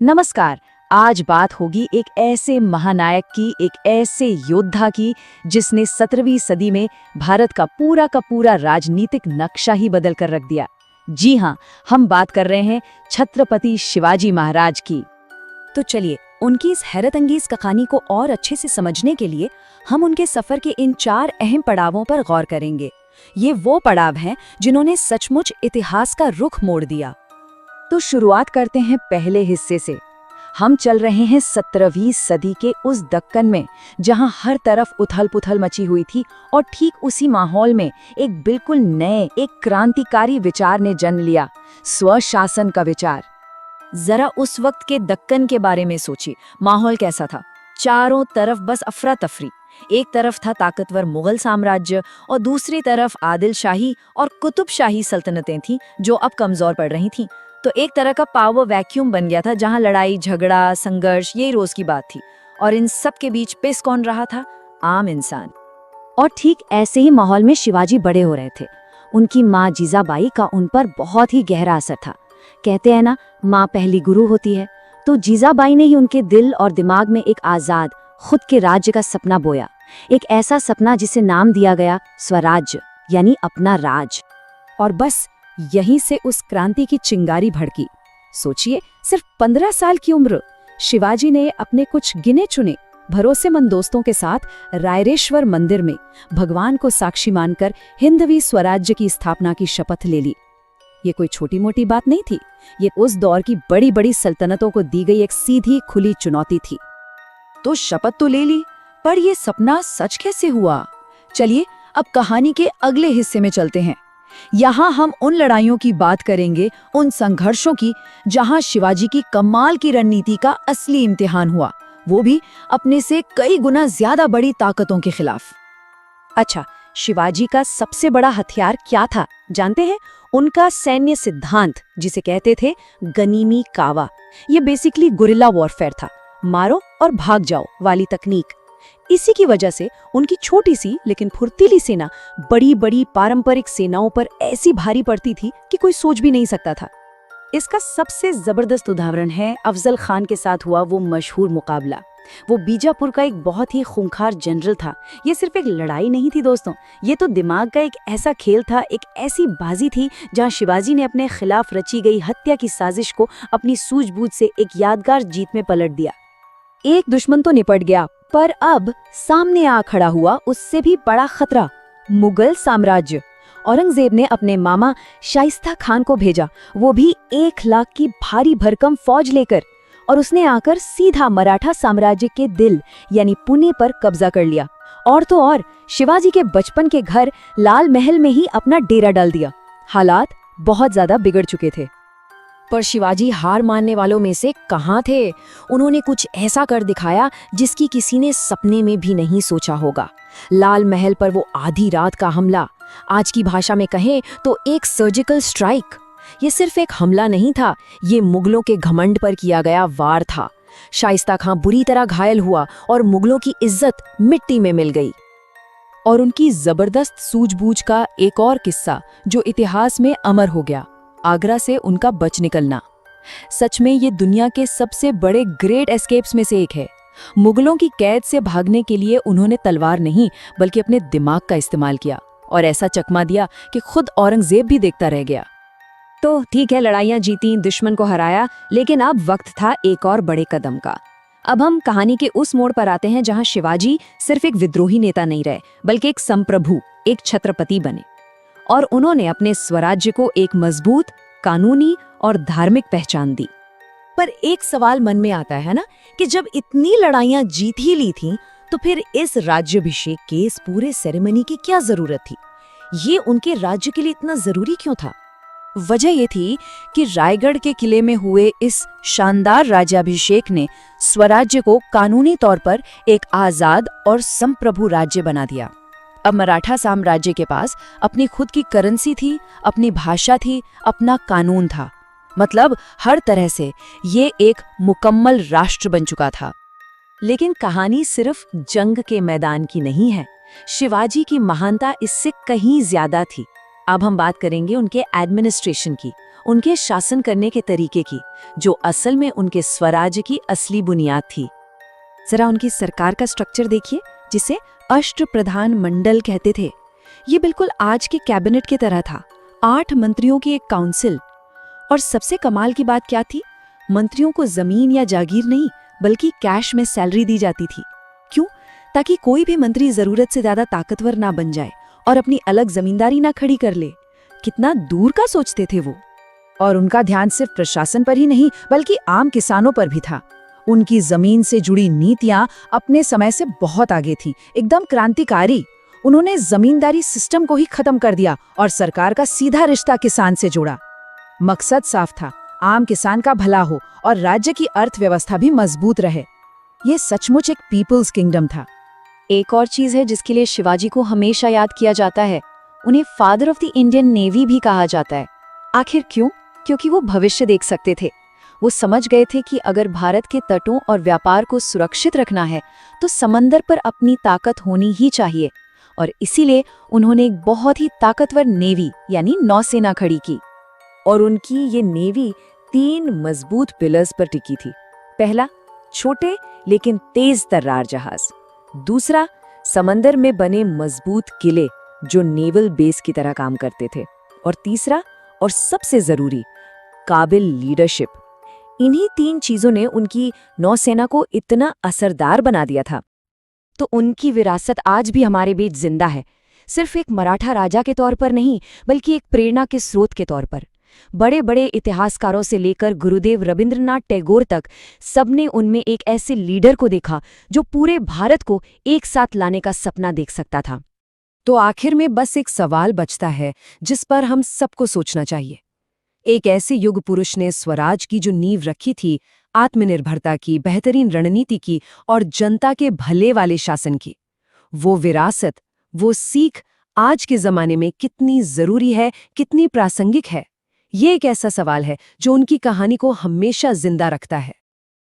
नमस्कार। आज बात होगी एक ऐसे महानायक की, एक ऐसे योद्धा की जिसने 17वीं सदी में भारत का पूरा राजनीतिक नक्शा ही बदल कर रख दिया। जी हाँ, हम बात कर रहे हैं छत्रपति शिवाजी महाराज की। तो चलिए, उनकी इस हैरतअंगेज कहानी को और अच्छे से समझने के लिए हम उनके सफर के इन 4 अहम पड़ावों पर गौर करेंगे। ये वो पड़ाव हैं जिन्होंने सचमुच इतिहास का रुख मोड़ दिया। तो शुरुआत करते हैं पहले हिस्से से। हम चल रहे हैं 17वीं सदी के उस दक्कन में जहां हर तरफ उथल-पुथल मची हुई थी और ठीक उसी माहौल में एक बिल्कुल नए, एक क्रांतिकारी विचार ने जन्म लिया, स्वशासन का विचार। जरा उस वक्त के दक्कन के बारे में सोचिए, माहौल कैसा था। चारों तरफ बस अफरा तफरी। एक तरफ था ताकतवर मुगल साम्राज्य और दूसरी तरफ आदिल शाही और कुतुब शाही सल्तनतें थीं जो अब कमजोर पड़ रही थीं। तो एक तरह का पावर वैक्यूम बन गया था जहां लड़ाई, झगड़ा, संघर्ष यही रोज की बात थी। और इन सब के बीच पिस कौन रहा था? आम इंसान। और ठीक ऐसे ही माहौल में शिवाजी बड़े हो रहे थे। उनकी माँ जीजाबाई का उन पर बहुत ही गहरा असर था। कहते हैं ना, माँ पहली गुरु होती है। तो जीजाबाई ने ही उनके दिल और दिमाग में एक आजाद, खुद के राज्य का सपना बोया। एक ऐसा सपना जिसे नाम दिया गया स्वराज्य, यानी अपना राज। और बस यहीं से उस क्रांति की चिंगारी भड़की। सोचिए, सिर्फ 15 साल की उम्र, शिवाजी ने अपने कुछ गिने चुने भरोसेमंद दोस्तों के साथ रायरेश्वर मंदिर में भगवान को साक्षी मानकर हिंदवी स्वराज्य की स्थापना की शपथ ले ली। ये कोई छोटी मोटी बात नहीं थी। ये उस दौर की बड़ी बड़ी सल्तनतों को दी गई एक सीधी खुली चुनौती थी। तो शपथ तो ले ली, पर यह सपना सच कैसे हुआ? चलिए अब कहानी के अगले हिस्से में चलते हैं। यहाँ हम उन लड़ाइयों की बात करेंगे, उन संघर्षों की जहाँ शिवाजी की कमाल की रणनीति का असली इम्तिहान हुआ, वो भी अपने से कई गुना ज्यादा बड़ी ताकतों के खिलाफ। अच्छा, शिवाजी का सबसे बड़ा हथियार क्या था जानते हैं? उनका सैन्य सिद्धांत, जिसे कहते थे गनीमी कावा। ये बेसिकली गुरिल्ला वॉरफेयर था, मारो और भाग जाओ वाली तकनीक। इसी की वजह से उनकी छोटी सी लेकिन फुर्तीली सेना बड़ी बड़ी पारंपरिक सेनाओं पर ऐसी भारी पड़ती थी कि कोई सोच भी नहीं सकता था। इसका सबसे जबरदस्त उदाहरण है अफजल खान के साथ हुआ वो मशहूर मुकाबला। वो बीजापुर का एक बहुत ही खूंखार जनरल था। ये सिर्फ एक लड़ाई नहीं थी दोस्तों, ये तो दिमाग का एक ऐसा खेल था, एक ऐसी बाजी थी जहां शिवाजी ने अपने खिलाफ रची गई हत्या की साजिश को अपनी सूझबूझ से एक यादगार जीत में पलट दिया। एक दुश्मन तो निपट गया, पर अब सामने आ खड़ा हुआ उससे भी बड़ा खतरा, मुगल साम्राज्य। औरंगजेब ने अपने मामा शाइस्ता खान को भेजा, वो भी 1 लाख की भारी भरकम फौज लेकर, और उसने आकर सीधा मराठा साम्राज्य के दिल यानी पुणे पर कब्जा कर लिया। और तो और शिवाजी के बचपन के घर लाल महल में ही अपना डेरा डाल दिया। हालात बहुत ज्यादा बिगड़ चुके थे, पर शिवाजी हार मानने वालों में से कहाँ थे। उन्होंने कुछ ऐसा कर दिखाया जिसकी किसी ने सपने में भी नहीं सोचा होगा। लाल महल पर वो आधी रात का हमला, आज की भाषा में कहें तो एक सर्जिकल स्ट्राइक। ये सिर्फ एक हमला नहीं था, ये मुगलों के घमंड पर किया गया वार था। शाइस्ता खां बुरी तरह घायल हुआ और मुगलों की इज्जत मिट्टी में मिल गई। और उनकी जबरदस्त सूझबूझ का एक और किस्सा जो इतिहास में अमर हो गया, आगरा से उनका बच निकलना। सच में ये दुनिया के सबसे बड़े ग्रेट एस्केप्स में से एक है। मुगलों की कैद से भागने के लिए उन्होंने तलवार नहीं बल्कि अपने दिमाग का इस्तेमाल किया और ऐसा चकमा दिया कि खुद औरंगजेब भी देखता रह गया। तो ठीक है, लड़ाइयां जीती, दुश्मन को हराया, लेकिन अब वक्त था एक और बड़े कदम का। अब हम कहानी के उस मोड़ पर आते हैं जहां शिवाजी सिर्फ एक विद्रोही नेता नहीं रहे, बल्कि एक संप्रभु, एक छत्रपति बने। और उन्होंने अपने स्वराज्य को एक मजबूत, कानूनी और धार्मिक पहचान दी। पर एक सवाल मन में आता है ना, कि जब इतनी लड़ाइयां जीत ही ली थीं, तो फिर इस राज्याभिषेक के इस पूरे सेरेमनी की क्या जरूरत थी? ये उनके राज्य के लिए इतना जरूरी क्यों था? वजह ये थी कि रायगढ़ के किले में हुए इस शानदार राज्याभिषेक ने स्वराज्य को कानूनी तौर पर एक आजाद और संप्रभु राज्य बना दिया। अब मराठा साम्राज्य के पास अपनी खुद की करेंसी थी, अपनी भाषा थी, अपना कानून था। मतलब हर तरह से ये एक मुकम्मल राष्ट्र बन चुका था। लेकिन कहानी सिर्फ जंग के मैदान की नहीं है। शिवाजी की महानता इससे कहीं ज्यादा थी। अब हम बात करेंगे उनके एडमिनिस्ट्रेशन की, उनके शासन करने के तरीके की, जो असल में उनके स्वराज्य की असली बुनियाद थी। जरा उनकी सरकार का स्ट्रक्चर देखिए, जिसे अष्टप्रधान मंडल कहते थे। ये बिल्कुल आज के कैबिनेट की तरह था, 8 मंत्रियों की एक काउंसिल। और सबसे कमाल की बात क्या थी? मंत्रियों को जमीन या जागीर नहीं, बल्कि कैश में सैलरी दी जाती थी। क्यों? ताकि कोई भी मंत्री जरूरत से ज्यादा ताकतवर ना बन जाए और अपनी अलग जमींदारी ना खड़ी कर ले। कितना दूर का सोचते थे वो। और उनका ध्यान सिर्फ प्रशासन पर ही नहीं, बल्कि आम किसानों पर भी था। उनकी जमीन से जुड़ी नीतियां अपने समय से बहुत आगे थी, एकदम क्रांतिकारी। उन्होंने जमींदारी सिस्टम को ही खत्म कर दिया और सरकार का सीधा रिश्ता किसान से जोड़ा। मकसद साफ था, आम किसान का भला हो और राज्य की अर्थव्यवस्था भी मजबूत रहे। ये सचमुच एक पीपल्स किंगडम था। एक और चीज है जिसके लिए शिवाजी को हमेशा याद किया जाता है, उन्हें father of the Indian navy भी कहा जाता है। आखिर क्यों? क्योंकि वो भविष्य देख सकते थे। वो समझ गए थे कि अगर भारत के तटों और व्यापार को सुरक्षित रखना है तो समंदर पर अपनी ताकत होनी ही चाहिए, और इसीलिए उन्होंने एक बहुत ही ताकतवर नेवी यानी नौसेना खड़ी की। और उनकी ये नेवी 3 मजबूत पिलर्स पर टिकी थी। पहला, छोटे लेकिन तेज तर्रार जहाज। दूसरा, समंदर में बने मजबूत किले जो नेवल बेस की तरह काम करते थे। और तीसरा और सबसे जरूरी, काबिल लीडरशिप। इन्हीं 3 चीजों ने उनकी नौसेना को इतना असरदार बना दिया था। तो उनकी विरासत आज भी हमारे बीच जिंदा है, सिर्फ एक मराठा राजा के तौर पर नहीं, बल्कि एक प्रेरणा के स्रोत के तौर पर। बड़े बड़े इतिहासकारों से लेकर गुरुदेव रविंद्रनाथ टैगोर तक सबने उनमें एक ऐसे लीडर को देखा जो पूरे भारत को एक साथ लाने का सपना देख सकता था। तो आखिर में बस एक सवाल बचता है जिस पर हम सबको सोचना चाहिए। एक ऐसे युग पुरुष ने स्वराज की जो नींव रखी थी, आत्मनिर्भरता की, बेहतरीन रणनीति की और जनता के भले वाले शासन की, वो विरासत, वो सीख आज के जमाने में कितनी जरूरी है, कितनी प्रासंगिक है? ये एक ऐसा सवाल है जो उनकी कहानी को हमेशा जिंदा रखता है।